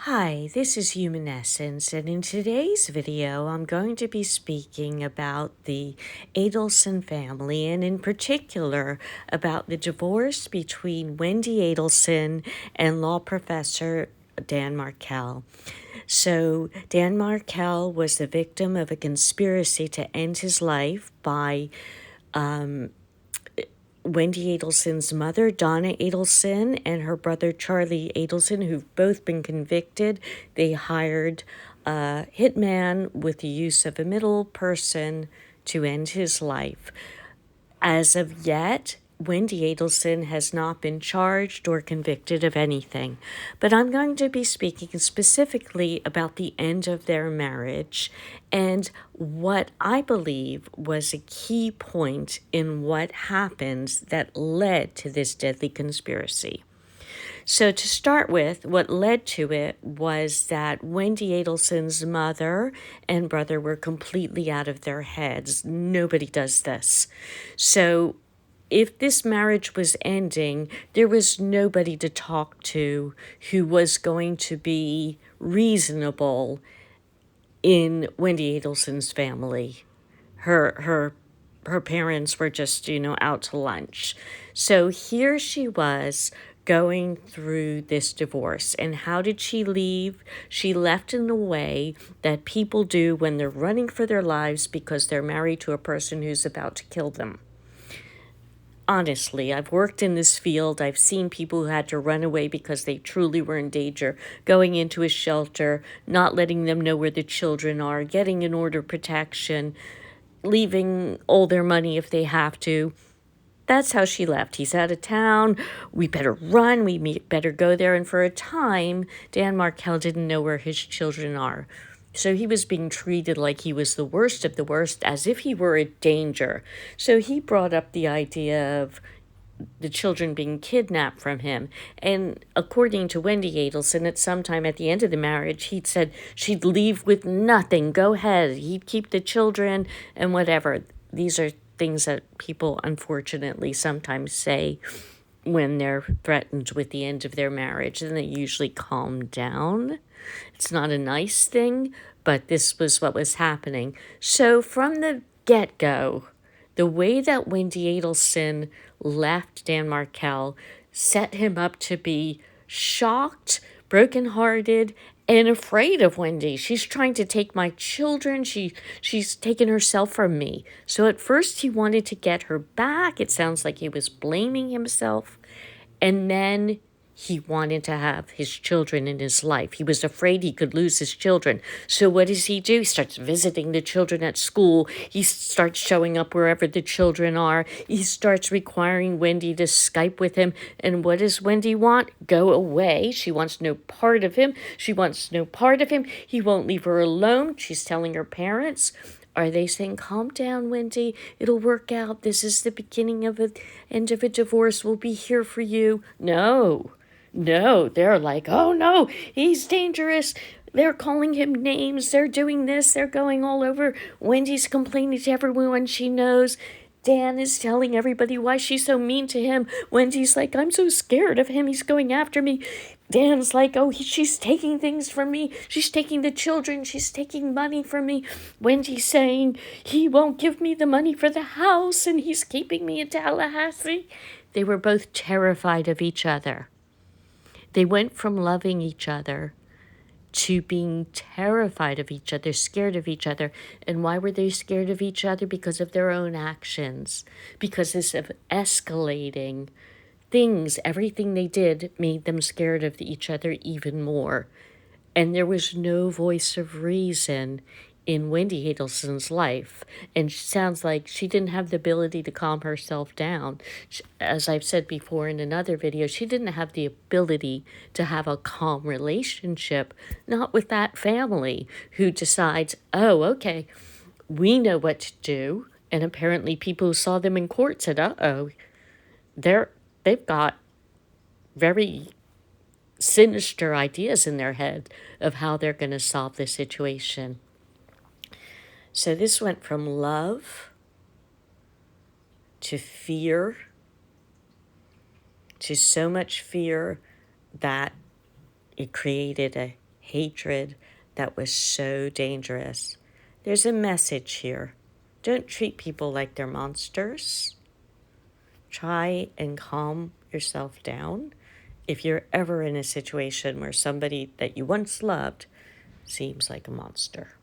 Hi, this is Human Essence, and in today's video, I'm going to be speaking about the Adelson family, and in particular, about the divorce between Wendi Adelson and law professor Dan Markel. So, Dan Markel was the victim of a conspiracy to end his life by Wendi Adelson's mother, Donna Adelson, and her brother, Charlie Adelson, who've both been convicted. They hired a hitman with the use of a middle person to end his life. As of yet, Wendi Adelson has not been charged or convicted of anything, but I'm going to be speaking specifically about the end of their marriage and what I believe was a key point in what happened that led to this deadly conspiracy. So, to start with, what led to it was that Wendi Adelson's mother and brother were completely out of their heads. Nobody does this. So, if this marriage was ending, there was nobody to talk to who was going to be reasonable in Wendi Adelson's family. Her parents were just, out to lunch. So here she was going through this divorce. And how did she leave? She left in the way that people do when they're running for their lives because they're married to a person who's about to kill them. Honestly, I've worked in this field. I've seen people who had to run away because they truly were in danger, going into a shelter, not letting them know where the children are, getting an order of protection, leaving all their money if they have to. That's how she left. He's out of town. We better run. We better go there. And for a time, Dan Markel didn't know where his children are. So he was being treated like he was the worst of the worst, as if he were a danger. So he brought up the idea of the children being kidnapped from him. And according to Wendi Adelson, at some time at the end of the marriage, he'd said she'd leave with nothing. Go ahead. He'd keep the children and whatever. These are things that people unfortunately sometimes say when they're threatened with the end of their marriage, and they usually calm down. It's not a nice thing, but this was what was happening. So from the get-go, the way that Wendi Adelson left Dan Markel set him up to be shocked, brokenhearted, and afraid of Wendi. She's trying to take my children. She's taken herself from me. So at first he wanted to get her back. It sounds like he was blaming himself. And then he wanted to have his children in his life. He was afraid he could lose his children. So what does he do? He starts visiting the children at school. He starts showing up wherever the children are. He starts requiring Wendi to Skype with him. And what does Wendi want? Go away. She wants no part of him. She wants no part of him. He won't leave her alone. She's telling her parents. Are they saying, calm down, Wendi, it'll work out. This is the beginning of the end of a divorce. We'll be here for you. No, they're like, oh no, he's dangerous. They're calling him names. They're doing this. They're going all over. Wendi's complaining to everyone she knows. Dan is telling everybody why she's so mean to him. Wendi's like, I'm so scared of him. He's going after me. Dan's like, oh, she's taking things from me. She's taking the children. She's taking money from me. Wendi's saying he won't give me the money for the house and he's keeping me in Tallahassee. They were both terrified of each other. They went from loving each other to being terrified of each other, scared of each other. And why were they scared of each other? Because of their own actions, because this of escalating things, everything they did made them scared of each other even more. And there was no voice of reason in Wendi Adelson's life. And it sounds like she didn't have the ability to calm herself down. As I've said before in another video, she didn't have the ability to have a calm relationship, not with that family who decides, oh, okay, we know what to do. And apparently people who saw them in court said, uh-oh, they've got very sinister ideas in their head of how they're going to solve this situation. So this went from love to fear, to so much fear that it created a hatred that was so dangerous. There's a message here. Don't treat people like they're monsters. Try and calm yourself down if you're ever in a situation where somebody that you once loved seems like a monster.